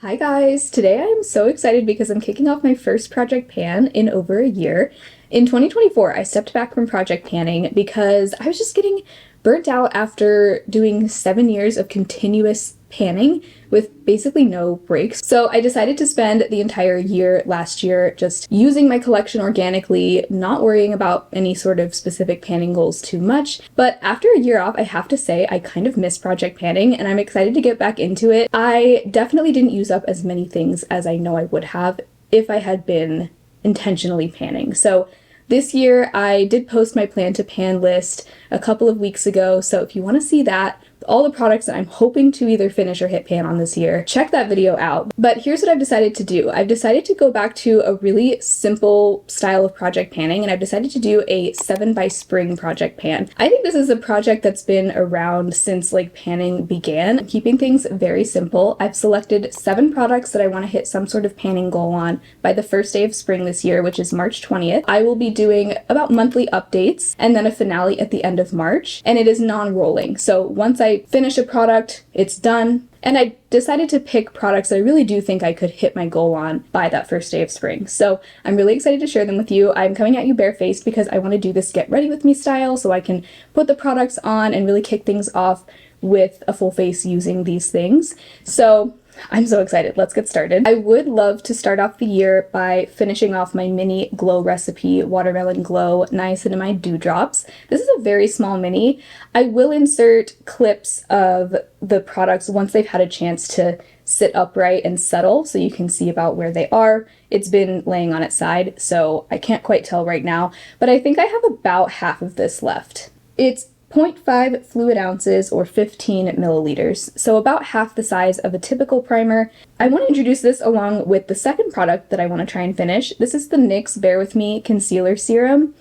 Hi guys! Today I am so excited because I'm kicking off my first project pan in over a year. In 2024, I stepped back from project panning because I was just getting burnt out after doing 7 years of continuous panning with basically no breaks. So I decided to spend the entire year last year just using my collection organically, not worrying about any sort of specific panning goals too much. But after a year off, I have to say I kind of miss project panning and I'm excited to get back into it. I definitely didn't use up as many things as I know I would have if I had been intentionally panning. So this year, I did post my plan to pan list a couple of weeks ago, so if you want to see that, all the products that I'm hoping to either finish or hit pan on this year, check that video out. But here's what I've decided to do. I've decided to go back to a really simple style of project panning, and I've decided to do a 7 by spring project pan. I think this is a project that's been around since panning began. I'm keeping things very simple. I've selected 7 products that I want to hit some sort of panning goal on by the first day of spring this year, which is March 20th. I will be doing about monthly updates and then a finale at the end of March, and it is non-rolling. So once I finish a product, it's done. And I decided to pick products that I really do think I could hit my goal on by that first day of spring. So I'm really excited to share them with you. I'm coming at you barefaced because I want to do this get ready with me style so I can put the products on and really kick things off with a full face using these things. So I'm so excited. Let's get started. I would love to start off the year by finishing off my mini glow recipe Watermelon Glow Niacinamide Dewdrops. This is a very small mini. I will insert clips of the products once they've had a chance to sit upright and settle so you can see about where they are. It's been laying on its side, so I can't quite tell right now, but I think I have about half of this left. It's 0.5 fluid ounces or 15 milliliters, so about half the size of a typical primer. I want to introduce this along with the second product that I want to try and finish. This is the Nyx Bear With Me Concealer Serum.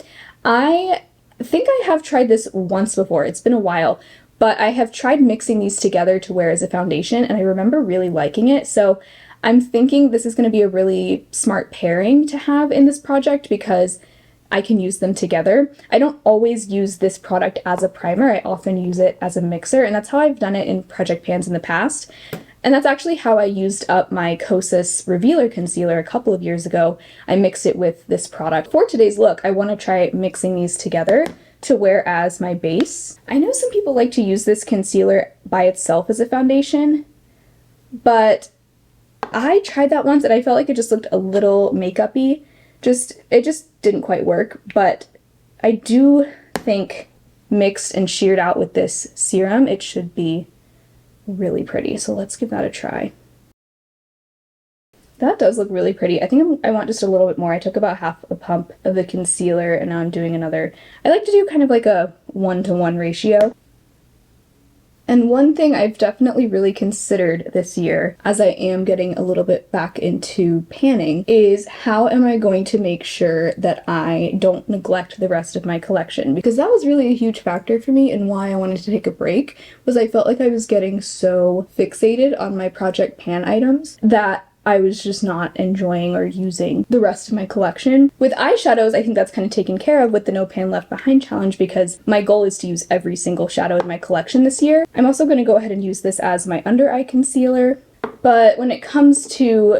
I think I have tried this once before. It's been a while, but I have tried mixing these together to wear as a foundation, and I remember really liking it, so I'm thinking this is going to be a really smart pairing to have in this project because I can use them together. I don't always use this product as a primer. I often use it as a mixer, and that's how I've done it in project pans in the past. And that's actually how I used up my Kosas Revealer Concealer a couple of years ago. I mixed it with this product. For today's look, I want to try mixing these together to wear as my base. I know some people like to use this concealer by itself as a foundation, but I tried that once and I felt like it just looked a little makeup-y. It just didn't quite work, but I do think mixed and sheared out with this serum, it should be really pretty. So let's give that a try. That does look really pretty. I think I want just a little bit more. I took about half a pump of the concealer and now I'm doing another. I like to do kind of like a 1-to-1 ratio. And one thing I've definitely really considered this year, as I am getting a little bit back into panning, is how am I going to make sure that I don't neglect the rest of my collection? Because that was really a huge factor for me and why I wanted to take a break, was I felt like I was getting so fixated on my project pan items that I was just not enjoying or using the rest of my collection. With eyeshadows, I think that's kind of taken care of with the No Pan Left Behind challenge because my goal is to use every single shadow in my collection this year. I'm also going to go ahead and use this as my under eye concealer. But when it comes to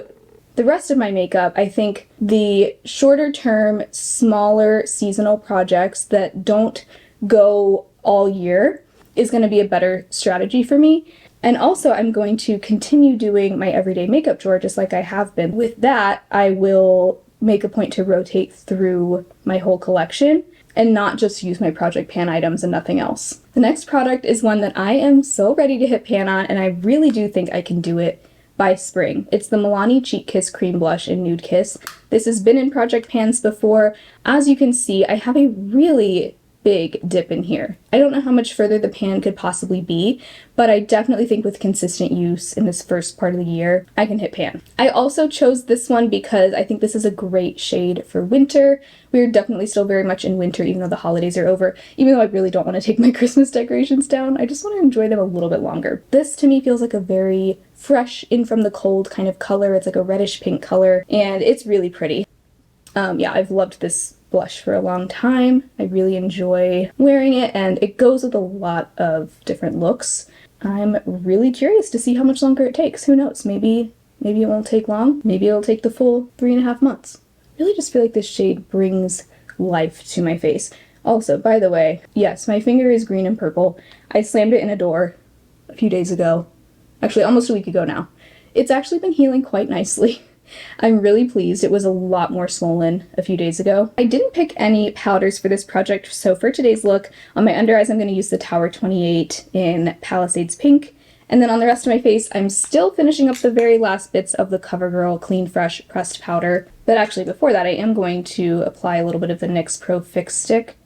the rest of my makeup, I think the shorter term, smaller seasonal projects that don't go all year is going to be a better strategy for me. And also, I'm going to continue doing my everyday makeup drawer just like I have been. With that, I will make a point to rotate through my whole collection and not just use my project pan items and nothing else. The next product is one that I am so ready to hit pan on, and I really do think I can do it by spring. It's the Milani Cheek Kiss Cream Blush in Nude Kiss. This has been in project pans before. As you can see, I have a really big dip in here. I don't know how much further the pan could possibly be, but I definitely think with consistent use in this first part of the year, I can hit pan. I also chose this one because I think this is a great shade for winter. We're definitely still very much in winter, even though the holidays are over. Even though I really don't want to take my Christmas decorations down, I just want to enjoy them a little bit longer. This to me feels like a very fresh, in from the cold kind of color. It's like a reddish pink color, and it's really pretty. Yeah, I've loved this blush for a long time. I really enjoy wearing it, and it goes with a lot of different looks. I'm really curious to see how much longer it takes. Who knows? Maybe Maybe it won't take long. Maybe it'll take the full 3.5 months. I really just feel like this shade brings life to my face. Also, by the way, yes, my finger is green and purple. I slammed it in a door a few days ago. Actually, almost a week ago now. It's actually been healing quite nicely. I'm really pleased. It was a lot more swollen a few days ago. I didn't pick any powders for this project, so for today's look, on my under eyes I'm going to use the Tower 28 in Palisades Pink, and then on the rest of my face I'm still finishing up the very last bits of the CoverGirl Clean Fresh pressed powder. But actually before that I am going to apply a little bit of the NYX Pro Fix Stick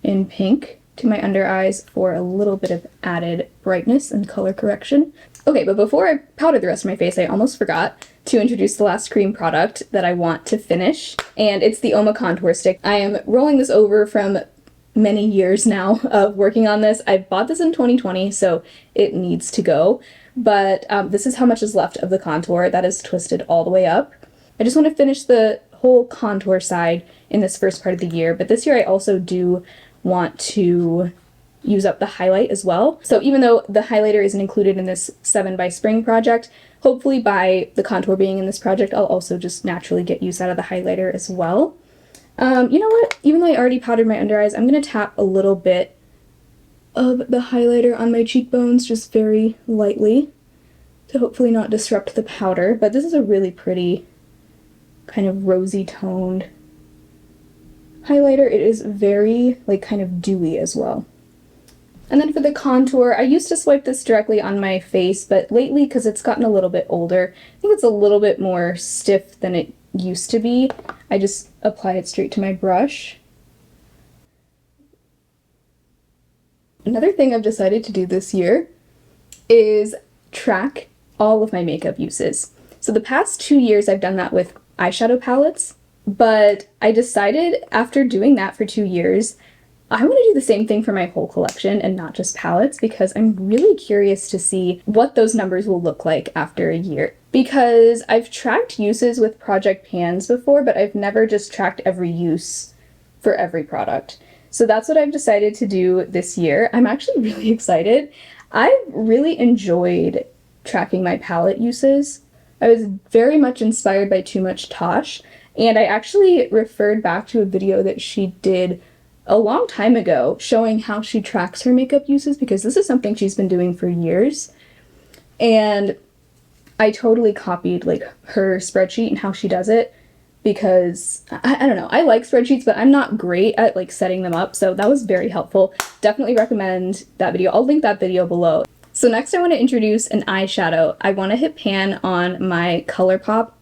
in pink to my under eyes for a little bit of added brightness and color correction. Okay, but before I powder the rest of my face, I almost forgot to introduce the last cream product that I want to finish, and it's the Oma Contour Stick. I am rolling this over from many years now of working on this. I bought this in 2020, so it needs to go, but this is how much is left of the contour. That is twisted all the way up. I just want to finish the whole contour side in this first part of the year, but this year I also do want to use up the highlight as well. So even though the highlighter isn't included in this 7 by Spring project, hopefully by the contour being in this project, I'll also just naturally get use out of the highlighter as well. You know what? Even though I already powdered my under eyes, I'm going to tap a little bit of the highlighter on my cheekbones, just very lightly, to hopefully not disrupt the powder. But this is a really pretty, kind of rosy toned highlighter. It is very, like, kind of dewy as well. And then for the contour, I used to swipe this directly on my face, but lately, because it's gotten a little bit older, I think it's a little bit more stiff than it used to be. I just apply it straight to my brush. Another thing I've decided to do this year is track all of my makeup uses. So the past 2 years I've done that with eyeshadow palettes, but I decided after doing that for 2 years, I want to do the same thing for my whole collection and not just palettes, because I'm really curious to see what those numbers will look like after a year. Because I've tracked uses with project pans before, but I've never just tracked every use for every product. So that's what I've decided to do this year. I'm actually really excited. I've really enjoyed tracking my palette uses. I was very much inspired by Too Much Tosh, and I actually referred back to a video that she did a long time ago showing how she tracks her makeup uses, because this is something she's been doing for years. And I totally copied like her spreadsheet and how she does it, because I don't know, I like spreadsheets, but I'm not great at like setting them up. So that was very helpful. Definitely recommend that video. I'll link that video below. So next I want to introduce an eyeshadow. I want to hit pan on my ColourPop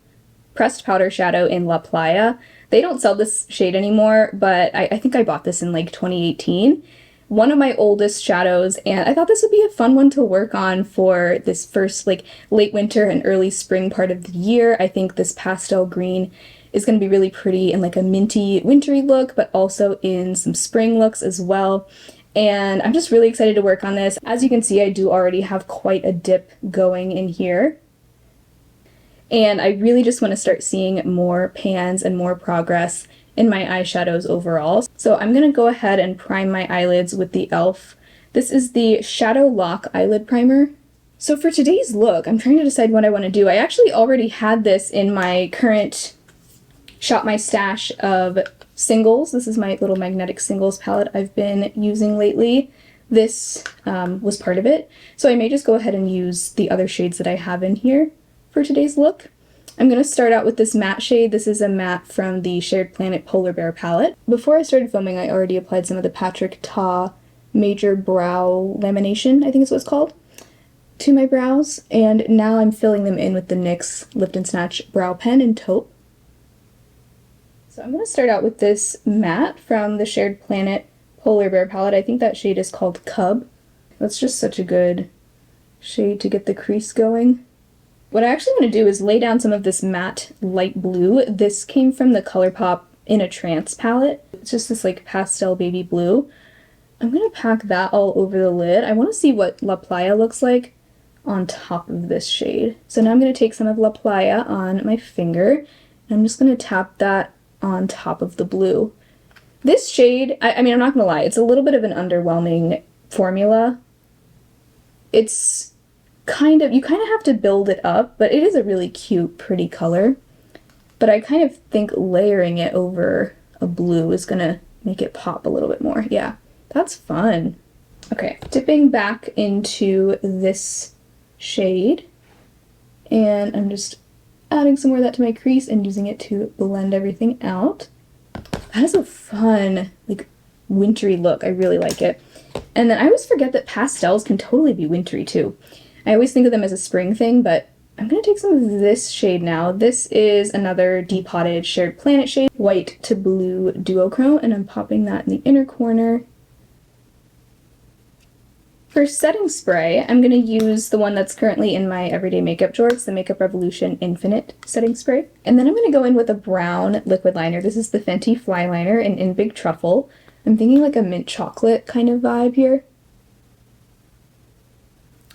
pressed powder shadow in La Playa. They don't sell this shade anymore, but I think I bought this in like 2018. One of my oldest shadows, and I thought this would be a fun one to work on for this first like late winter and early spring part of the year. I think this pastel green is going to be really pretty in like a minty, wintry look, but also in some spring looks as well. And I'm just really excited to work on this. As you can see, I do already have quite a dip going in here. And I really just want to start seeing more pans and more progress in my eyeshadows overall. So I'm going to go ahead and prime my eyelids with the e.l.f. This is the Shadow Lock Eyelid Primer. So for today's look, I'm trying to decide what I want to do. I actually already had this in my current Shop My Stash of singles. This is my little magnetic singles palette I've been using lately. This was part of it. So I may just go ahead and use the other shades that I have in here for today's look. I'm going to start out with this matte shade. This is a matte from the Shared Planet Polar Bear palette. Before I started filming, I already applied some of the Patrick Ta Major Brow Lamination, I think is what it's called, to my brows, and now I'm filling them in with the NYX Lift and Snatch Brow Pen in Taupe. So I'm going to start out with this matte from the Shared Planet Polar Bear palette. I think that shade is called Cub. That's just such a good shade to get the crease going. What I actually want to do is lay down some of this matte light blue. This came from the ColourPop In a Trance palette. It's just this like pastel baby blue. I'm going to pack that all over the lid. I want to see what La Playa looks like on top of this shade. So now I'm going to take some of La Playa on my finger, and I'm just going to tap that on top of the blue. This shade, I mean, I'm not going to lie, it's a little bit of an underwhelming formula. It's you kind of have to build it up, but it is a really cute, pretty color. But I kind of think layering it over a blue is gonna make it pop a little bit more. Yeah, that's fun. Okay, dipping back into this shade, and I'm just adding some more of that to my crease and using it to blend everything out. That is a fun, like, wintry look. I really like it. And then I always forget that pastels can totally be wintry too. I always think of them as a spring thing, but I'm gonna take some of this shade now. This is another Depotted Shared Planet shade, white to blue duochrome, and I'm popping that in the inner corner. For setting spray, I'm going to use the one that's currently in my everyday makeup drawer. It's the Makeup Revolution Infinite setting spray. And then I'm going to go in with a brown liquid liner. This is the Fenty Fly Liner in Big Truffle. I'm thinking like a mint chocolate kind of vibe here.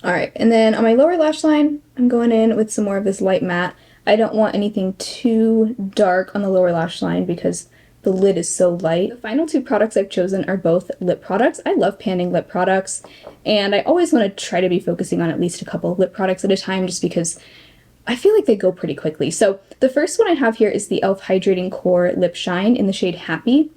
Alright, and then on my lower lash line, I'm going in with some more of this light matte. I don't want anything too dark on the lower lash line because the lid is so light. The final two products I've chosen are both lip products. I love panning lip products, and I always want to try to be focusing on at least a couple of lip products at a time just because I feel like they go pretty quickly. So the first one I have here is the e.l.f. Hydrating Core Lip Shine in the shade Happy.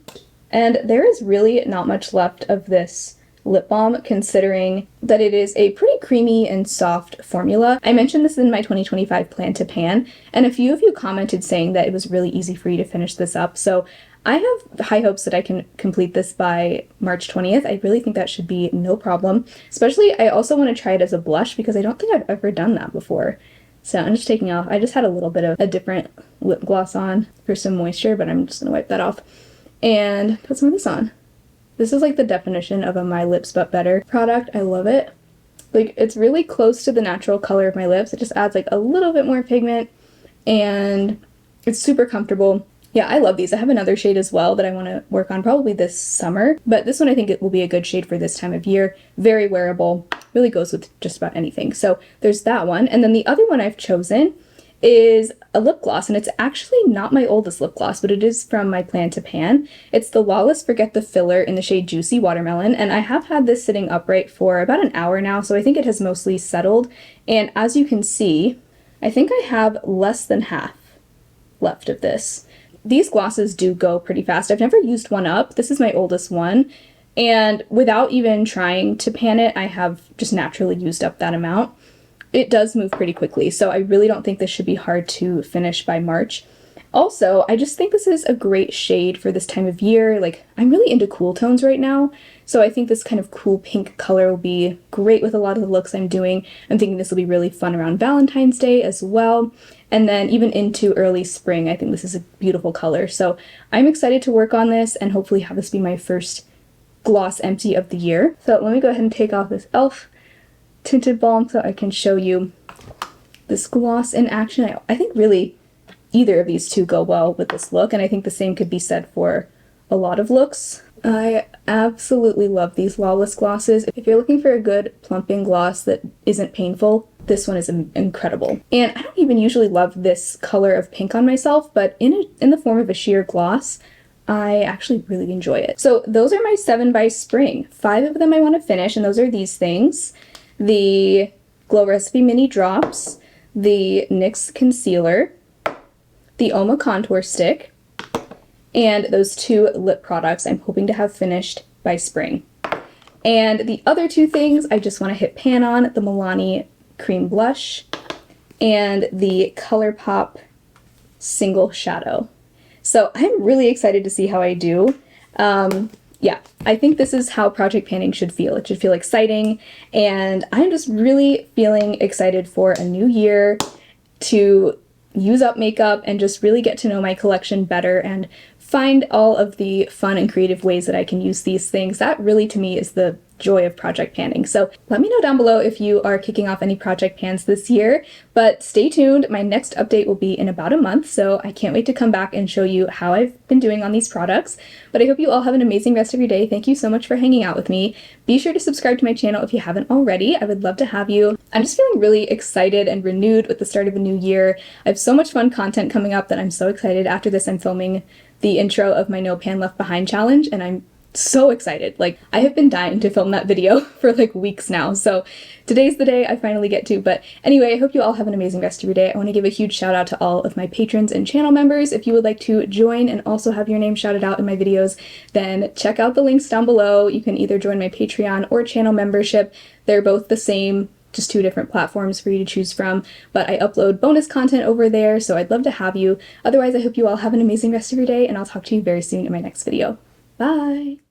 And there is really not much left of this lip balm considering that it is a pretty creamy and soft formula. I mentioned this in my 2025 plan to pan, and a few of you commented saying that it was really easy for you to finish this up. So I have high hopes that I can complete this by March 20th. I really think that should be no problem. Especially, I also want to try it as a blush because I don't think I've ever done that before. So I'm just taking off. I just had a little bit of a different lip gloss on for some moisture, but I'm just going to wipe that off and put some of this on. This is like the definition of a My Lips But Better product. I love it. Like, it's really close to the natural color of my lips. It just adds like a little bit more pigment and it's super comfortable. Yeah, I love these. I have another shade as well that I want to work on probably this summer, but this one I think it will be a good shade for this time of year. Very wearable, really goes with just about anything. So there's that one. And then the other one I've chosen is a lip gloss, and it's actually not my oldest lip gloss, but it is from my plan to pan. It's the Lawless Forget the Filler in the shade Juicy Watermelon, and I have had this sitting upright for about an hour now, so I think it has mostly settled. And as you can see, I think I have less than half left of this. These glosses do go pretty fast. I've never used one up. This is my oldest one, and without even trying to pan it, I have just naturally used up that amount. It does move pretty quickly, so I really don't think this should be hard to finish by March. Also, I just think this is a great shade for this time of year. Like, I'm really into cool tones right now, so I think this kind of cool pink color will be great with a lot of the looks I'm doing. I'm thinking this will be really fun around Valentine's Day as well. And then even into early spring, I think this is a beautiful color. So I'm excited to work on this and hopefully have this be my first gloss empty of the year. So let me go ahead and take off this e.l.f. tinted balm so I can show you this gloss in action. I think really either of these two go well with this look, and I think the same could be said for a lot of looks. I absolutely love these Lawless glosses. If you're looking for a good plumping gloss that isn't painful, this one is incredible. And I don't even usually love this color of pink on myself, but in the form of a sheer gloss, I actually really enjoy it. So those are my 7 by Spring. 5 of them I want to finish, and those are these things. The Glow Recipe Mini Drops, the NYX Concealer, the Oma Contour Stick, and those 2 lip products I'm hoping to have finished by spring. And the other 2 things I just want to hit pan on, the Milani Cream Blush and the ColourPop Single Shadow. So I'm really excited to see how I do. Yeah, I think this is how project panning should feel. It should feel exciting, and I'm just really feeling excited for a new year to use up makeup and just really get to know my collection better and find all of the fun and creative ways that I can use these things. That really, to me, is the joy of project panning. So let me know down below if you are kicking off any project pans this year, but stay tuned. My next update will be in about a month, so I can't wait to come back and show you how I've been doing on these products. But I hope you all have an amazing rest of your day. Thank you so much for hanging out with me. Be sure to subscribe to my channel if you haven't already. I would love to have you. I'm just feeling really excited and renewed with the start of a new year. I have so much fun content coming up that I'm so excited. After this, I'm filming the intro of my No Pan Left Behind challenge, and I'm so excited. Like, I have been dying to film that video for like weeks now, so today's the day I finally get to. But anyway, I hope you all have an amazing rest of your day. I want to give a huge shout out to all of my patrons and channel members. If you would like to join and also have your name shouted out in my videos, then check out the links down below. You can either join my Patreon or channel membership. They're both the same, just 2 different platforms for you to choose from, but I upload bonus content over there, so I'd love to have you. Otherwise, I hope you all have an amazing rest of your day, and I'll talk to you very soon in my next video. Bye!